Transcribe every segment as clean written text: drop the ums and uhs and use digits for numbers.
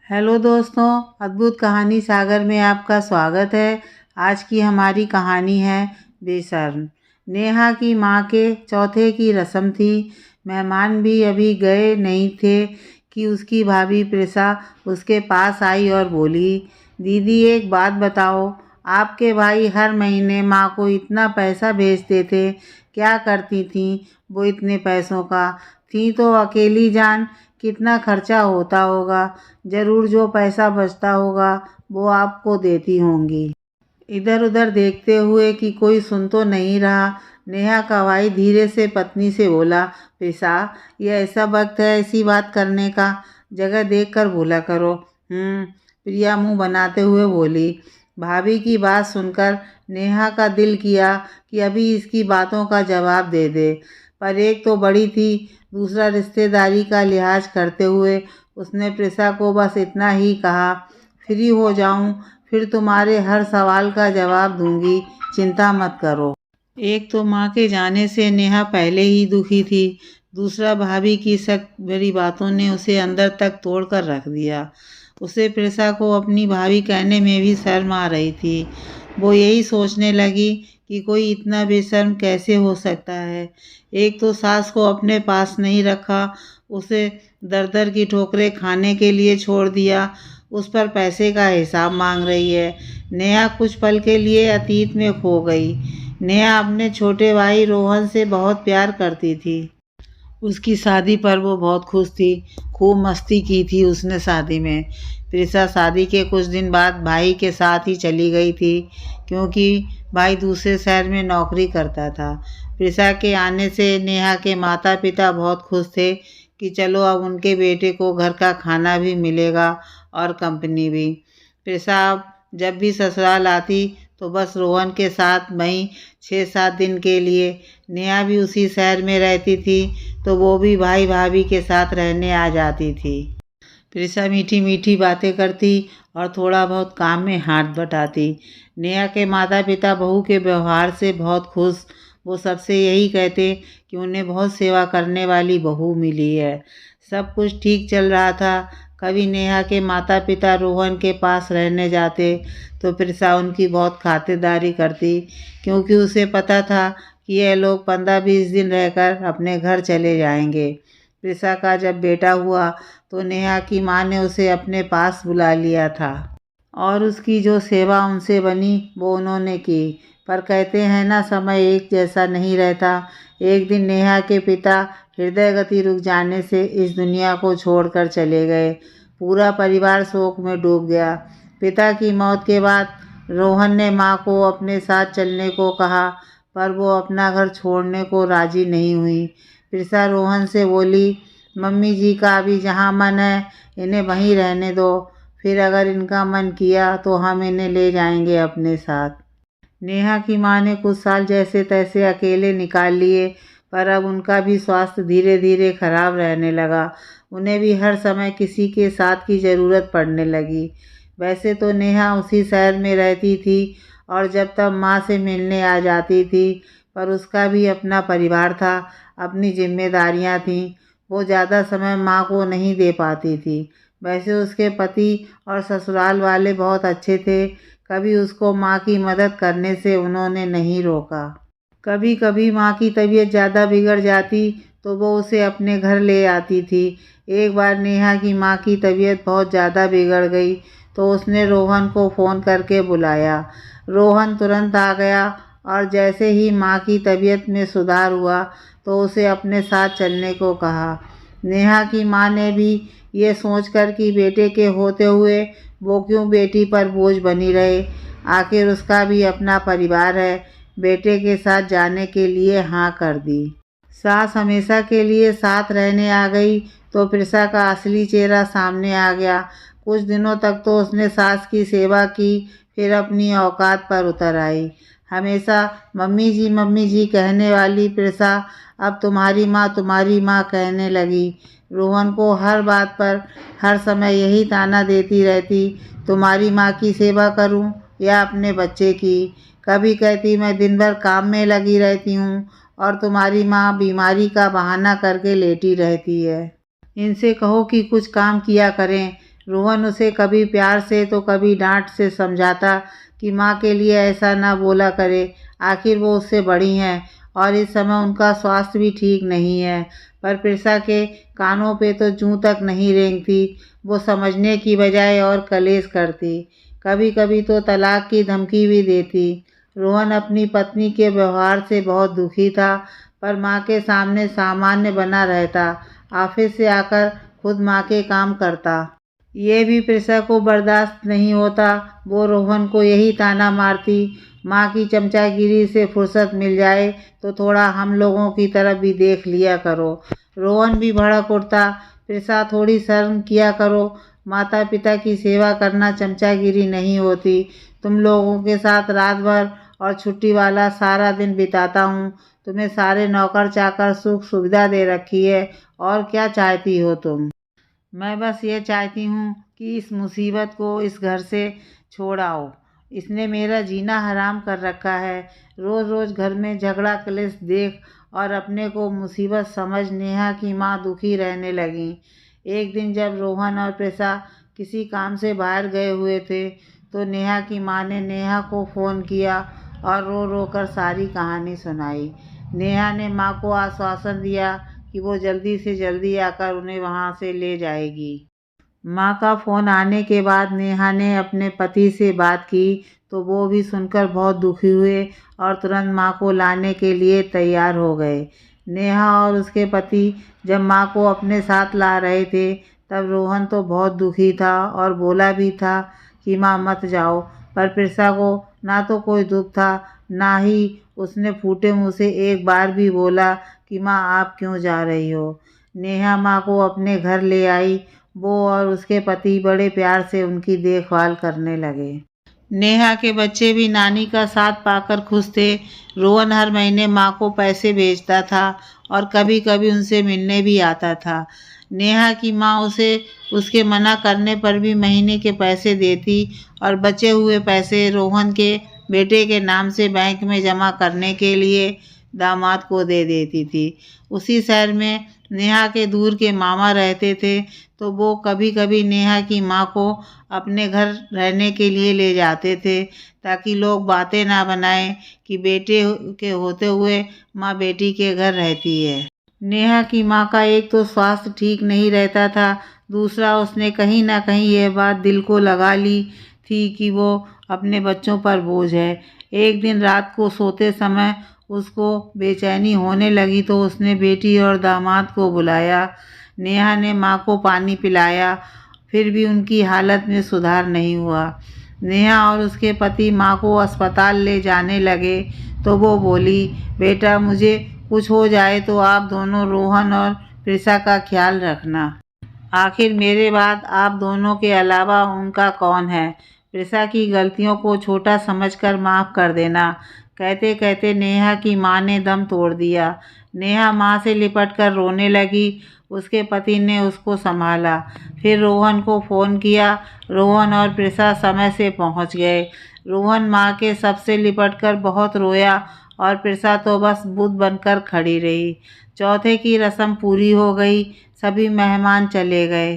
Hello दोस्तों, अद्भुत कहानी सागर में आपका स्वागत है। आज की हमारी कहानी है बेशर्म। नेहा की माँ के चौथे की रस्म थी। मेहमान भी अभी गए नहीं थे कि उसकी भाभी प्रिसा उसके पास आई और बोली, दीदी एक बात बताओ, आपके भाई हर महीने माँ को इतना पैसा भेजते थे, क्या करती थी वो इतने पैसों का? थी तो अकेली जान, कितना खर्चा होता होगा। ज़रूर जो पैसा बचता होगा वो आपको देती होंगी। इधर उधर देखते हुए कि कोई सुन तो नहीं रहा, नेहा का भाई धीरे से पत्नी से बोला, प्रिसा, ये ऐसा वक्त है ऐसी बात करने का, जगह देख कर बोला करो। प्रिया मुंह बनाते हुए बोली। भाभी की बात सुनकर नेहा का दिल किया कि अभी इसकी बातों का जवाब दे दे, पर एक तो बड़ी थी, दूसरा रिश्तेदारी का लिहाज करते हुए उसने प्रिसा को बस इतना ही कहा, फ्री हो जाऊं फिर तुम्हारे हर सवाल का जवाब दूंगी, चिंता मत करो। एक तो माँ के जाने से नेहा पहले ही दुखी थी, दूसरा भाभी की सख्त बड़ी बातों ने उसे अंदर तक तोड़ कर रख दिया। उसे प्रिसा को अपनी भाभी कहने में भी शर्म आ रही थी। वो यही सोचने लगी कि कोई इतना बेशर्म कैसे हो सकता है। एक तो सास को अपने पास नहीं रखा, उसे दर दर की ठोकरें खाने के लिए छोड़ दिया, उस पर पैसे का हिसाब मांग रही है। नेहा कुछ पल के लिए अतीत में खो गई। नेहा अपने छोटे भाई रोहन से बहुत प्यार करती थी। उसकी शादी पर वो बहुत खुश थी, खूब मस्ती की थी उसने शादी में। प्रिसा शादी के कुछ दिन बाद भाई के साथ ही चली गई थी, क्योंकि भाई दूसरे शहर में नौकरी करता था। प्रिसा के आने से नेहा के माता पिता बहुत खुश थे कि चलो अब उनके बेटे को घर का खाना भी मिलेगा और कंपनी भी। प्रिसा अब जब भी ससुराल आती तो बस रोहन के साथ वहीं 6-7 दिन के लिए। नेहा भी उसी शहर में रहती थी तो वो भी भाई भाभी के साथ रहने आ जाती थी। प्रिसा मीठी मीठी बातें करती और थोड़ा बहुत काम में हाथ बटाती। नेहा के माता पिता बहू के व्यवहार से बहुत खुश। वो सबसे यही कहते कि उन्हें बहुत सेवा करने वाली बहू मिली है। सब कुछ ठीक चल रहा था। कभी नेहा के माता पिता रोहन के पास रहने जाते तो प्रिसा उनकी बहुत खातिरदारी करती, क्योंकि उसे पता था कि ये लोग 15-20 दिन रहकर अपने घर चले जाएंगे। प्रिसा का जब बेटा हुआ तो नेहा की माँ ने उसे अपने पास बुला लिया था और उसकी जो सेवा उनसे बनी वो उन्होंने की। पर कहते हैं ना, समय एक जैसा नहीं रहता। एक दिन नेहा के पिता हृदय गति रुक जाने से इस दुनिया को छोड़कर चले गए। पूरा परिवार शोक में डूब गया। पिता की मौत के बाद रोहन ने माँ को अपने साथ चलने को कहा, पर वो अपना घर छोड़ने को राजी नहीं हुई। प्रिसा रोहन से बोली, मम्मी जी का अभी जहाँ मन है इन्हें वहीं रहने दो, फिर अगर इनका मन किया तो हम इन्हें ले जाएंगे अपने साथ। नेहा की माँ ने कुछ साल जैसे तैसे अकेले निकाल लिए, पर अब उनका भी स्वास्थ्य धीरे धीरे खराब रहने लगा। उन्हें भी हर समय किसी के साथ की ज़रूरत पड़ने लगी। वैसे तो नेहा उसी शहर में रहती थी और जब तब माँ से मिलने आ जाती थी, पर उसका भी अपना परिवार था, अपनी जिम्मेदारियाँ थीं। वो ज़्यादा समय माँ को नहीं दे पाती थी। वैसे उसके पति और ससुराल वाले बहुत अच्छे थे, कभी उसको माँ की मदद करने से उन्होंने नहीं रोका। कभी कभी माँ की तबीयत ज़्यादा बिगड़ जाती तो वो उसे अपने घर ले आती थी। एक बार नेहा की माँ की तबीयत बहुत ज़्यादा बिगड़ गई तो उसने रोहन को फ़ोन करके बुलाया। रोहन तुरंत आ गया और जैसे ही माँ की तबीयत में सुधार हुआ तो उसे अपने साथ चलने को कहा। नेहा की माँ ने भी ये सोचकर कि बेटे के होते हुए वो क्यों बेटी पर बोझ बनी रहे, आखिर उसका भी अपना परिवार है, बेटे के साथ जाने के लिए हाँ कर दी। सास हमेशा के लिए साथ रहने आ गई तो प्रिसा का असली चेहरा सामने आ गया। कुछ दिनों तक तो उसने सास की सेवा की, फिर अपनी औकात पर उतर आई। हमेशा मम्मी जी कहने वाली प्रिसा अब तुम्हारी माँ कहने लगी। रोहन को हर बात पर हर समय यही ताना देती रहती, तुम्हारी माँ की सेवा करूं या अपने बच्चे की। कभी कहती मैं दिन भर काम में लगी रहती हूँ और तुम्हारी माँ बीमारी का बहाना करके लेटी रहती है। इनसे कहो कि कुछ काम किया करें। रोहन उसे कभी प्यार से तो कभी डांट से समझाता कि माँ के लिए ऐसा ना बोला करे, आखिर वो उससे बड़ी हैं और इस समय उनका स्वास्थ्य भी ठीक नहीं है। पर प्रिसा के कानों पे तो जूं तक नहीं रेंगती। वो समझने की बजाय और कलेश करती, कभी कभी तो तलाक की धमकी भी देती। रोहन अपनी पत्नी के व्यवहार से बहुत दुखी था, पर माँ के सामने सामान्य बना रहता। ऑफिस से आकर खुद माँ के काम करता। ये भी प्रिसा को बर्दाश्त नहीं होता। वो रोहन को यही ताना मारती, माँ की चमचागिरी से फुर्सत मिल जाए तो थोड़ा हम लोगों की तरफ भी देख लिया करो। रोहन भी भड़क उठता, प्रिसा थोड़ी शर्म किया करो, माता पिता की सेवा करना चमचागिरी नहीं होती। तुम लोगों के साथ रात भर और छुट्टी वाला सारा दिन बिताता हूँ। तुम्हें सारे नौकर चाकर सुख सुविधा दे रखी है, और क्या चाहती हो तुम? मैं बस ये चाहती हूँ कि इस मुसीबत को इस घर से छोड़ आओ। इसने मेरा जीना हराम कर रखा है। रोज़ रोज़ घर में झगड़ा कलेश देख और अपने को मुसीबत समझ नेहा की माँ दुखी रहने लगी। एक दिन जब रोहन और प्रिसा किसी काम से बाहर गए हुए थे, तो नेहा की माँ ने नेहा को फ़ोन किया और रो रो कर सारी कहानी सुनाई। नेहा ने माँ को आश्वासन दिया कि वो जल्दी से जल्दी आकर उन्हें वहाँ से ले जाएगी। माँ का फ़ोन आने के बाद नेहा ने अपने पति से बात की, तो वो भी सुनकर बहुत दुखी हुए और तुरंत माँ को लाने के लिए तैयार हो गए। नेहा और उसके पति जब माँ को अपने साथ ला रहे थे, तब रोहन तो बहुत दुखी था और बोला भी था कि माँ मत जाओ। पर प्रिसा को ना तो कोई दुख था, ना ही उसने फूटे मुँह से एक बार भी बोला कि माँ आप क्यों जा रही हो। नेहा माँ को अपने घर ले आई। वो और उसके पति बड़े प्यार से उनकी देखभाल करने लगे। नेहा के बच्चे भी नानी का साथ पाकर खुश थे। रोहन हर महीने माँ को पैसे भेजता था और कभी कभी उनसे मिलने भी आता था। नेहा की माँ उसे उसके मना करने पर भी महीने के पैसे देती और बचे हुए पैसे रोहन के बेटे के नाम से बैंक में जमा करने के लिए दामाद को दे देती थी। उसी शहर में नेहा के दूर के मामा रहते थे, तो वो कभी कभी नेहा की माँ को अपने घर रहने के लिए ले जाते थे, ताकि लोग बातें ना बनाएं कि बेटे के होते हुए माँ बेटी के घर रहती है। नेहा की माँ का एक तो स्वास्थ्य ठीक नहीं रहता था, दूसरा उसने कहीं ना कहीं यह बात दिल को लगा ली थी कि वो अपने बच्चों पर बोझ है। एक दिन रात को सोते समय उसको बेचैनी होने लगी, तो उसने बेटी और दामाद को बुलाया। नेहा ने माँ को पानी पिलाया, फिर भी उनकी हालत में सुधार नहीं हुआ। नेहा और उसके पति माँ को अस्पताल ले जाने लगे, तो वो बोली, बेटा मुझे कुछ हो जाए तो आप दोनों रोहन और प्रिसा का ख्याल रखना। आखिर मेरे बाद आप दोनों के अलावा उनका कौन है। प्रिसा की गलतियों को छोटा समझकर माफ़ कर देना। कहते कहते नेहा की माँ ने दम तोड़ दिया। नेहा माँ से लिपटकर रोने लगी। उसके पति ने उसको संभाला, फिर रोहन को फ़ोन किया। रोहन और प्रिसा समय से पहुँच गए। रोहन माँ के सबसे लिपटकर बहुत रोया और प्रिसा तो बस बुत बनकर खड़ी रही। चौथे की रस्म पूरी हो गई, सभी मेहमान चले गए।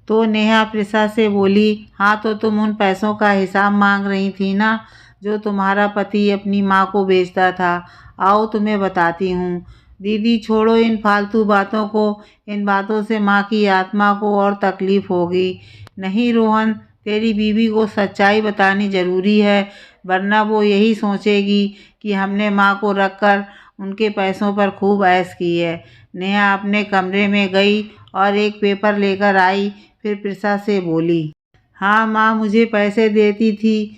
तो नेहा प्रिसा से बोली, हाँ तो तुम उन पैसों का हिसाब मांग रही थी ना, जो तुम्हारा पति अपनी माँ को बेचता था। आओ तुम्हें बताती हूँ। दीदी छोड़ो इन फालतू बातों को, इन बातों से माँ की आत्मा को और तकलीफ होगी। नहीं रोहन, तेरी बीवी को सच्चाई बतानी ज़रूरी है, वरना वो यही सोचेगी कि हमने माँ को रखकर उनके पैसों पर खूब ऐश की है। नेहा अपने कमरे में गई और एक पेपर लेकर आई, फिर प्रिसा से बोली, हाँ माँ मुझे पैसे देती थी,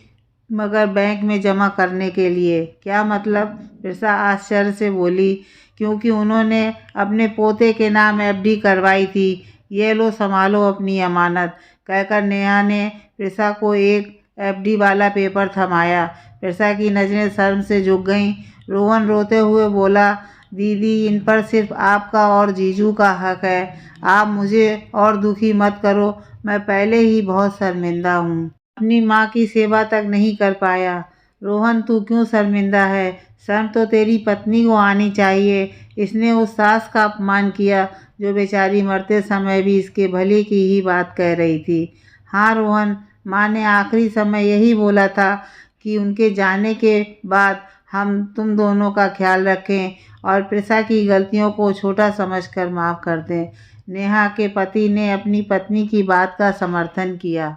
मगर बैंक में जमा करने के लिए। क्या मतलब? प्रिसा आश्चर्य से बोली, क्योंकि उन्होंने अपने पोते के नाम एफडी करवाई थी। ये लो संभालो अपनी अमानत, कहकर नेहा ने प्रिसा को एक एफडी वाला पेपर थमाया। प्रिसा की नज़रें शर्म से झुक गईं। रोहन रोते हुए बोला, दीदी इन पर सिर्फ आपका और जीजू का हक है। आप मुझे और दुखी मत करो, मैं पहले ही बहुत शर्मिंदा हूँ। अपनी माँ की सेवा तक नहीं कर पाया। रोहन तू क्यों शर्मिंदा है? शर्म तो तेरी पत्नी को आनी चाहिए। इसने उस सास का अपमान किया जो बेचारी मरते समय भी इसके भले की ही बात कह रही थी। हाँ रोहन, माँ ने आखिरी समय यही बोला था कि उनके जाने के बाद हम तुम दोनों का ख्याल रखें और प्रिसा की गलतियों को छोटा समझकर माफ़ कर दें। नेहा के पति ने अपनी पत्नी की बात का समर्थन किया।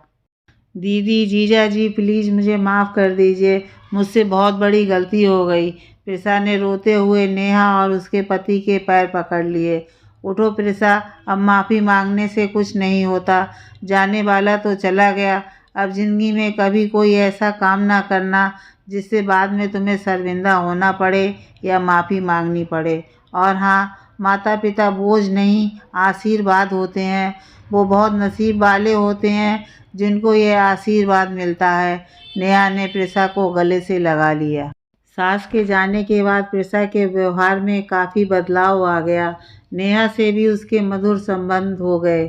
दीदी, जीजा जी, प्लीज़ मुझे माफ़ कर दीजिए, मुझसे बहुत बड़ी गलती हो गई। प्रिसा ने रोते हुए नेहा और उसके पति के पैर पकड़ लिए। उठो प्रिसा, अब माफ़ी मांगने से कुछ नहीं होता। जाने वाला तो चला गया, अब ज़िंदगी में कभी कोई ऐसा काम ना करना जिससे बाद में तुम्हें शर्मिंदा होना पड़े या माफ़ी मांगनी पड़े। और हाँ, माता पिता बोझ नहीं, आशीर्वाद होते हैं। वो बहुत नसीब वाले होते हैं जिनको ये आशीर्वाद मिलता है। नेहा ने प्रिसा को गले से लगा लिया। सास के जाने के बाद प्रिसा के व्यवहार में काफ़ी बदलाव आ गया। नेहा से भी उसके मधुर संबंध हो गए।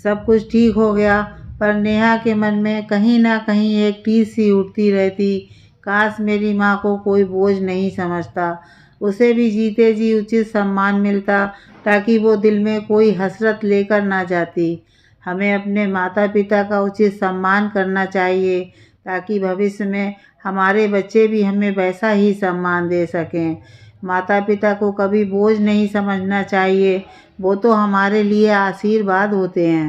सब कुछ ठीक हो गया, पर नेहा के मन में कहीं ना कहीं एक टीस सी उठती रहती। काश मेरी माँ को कोई बोझ नहीं समझता, उसे भी जीते जी उचित सम्मान मिलता, ताकि वो दिल में कोई हसरत लेकर ना जाती। हमें अपने माता पिता का उचित सम्मान करना चाहिए, ताकि भविष्य में हमारे बच्चे भी हमें वैसा ही सम्मान दे सकें। माता पिता को कभी बोझ नहीं समझना चाहिए, वो तो हमारे लिए आशीर्वाद होते हैं।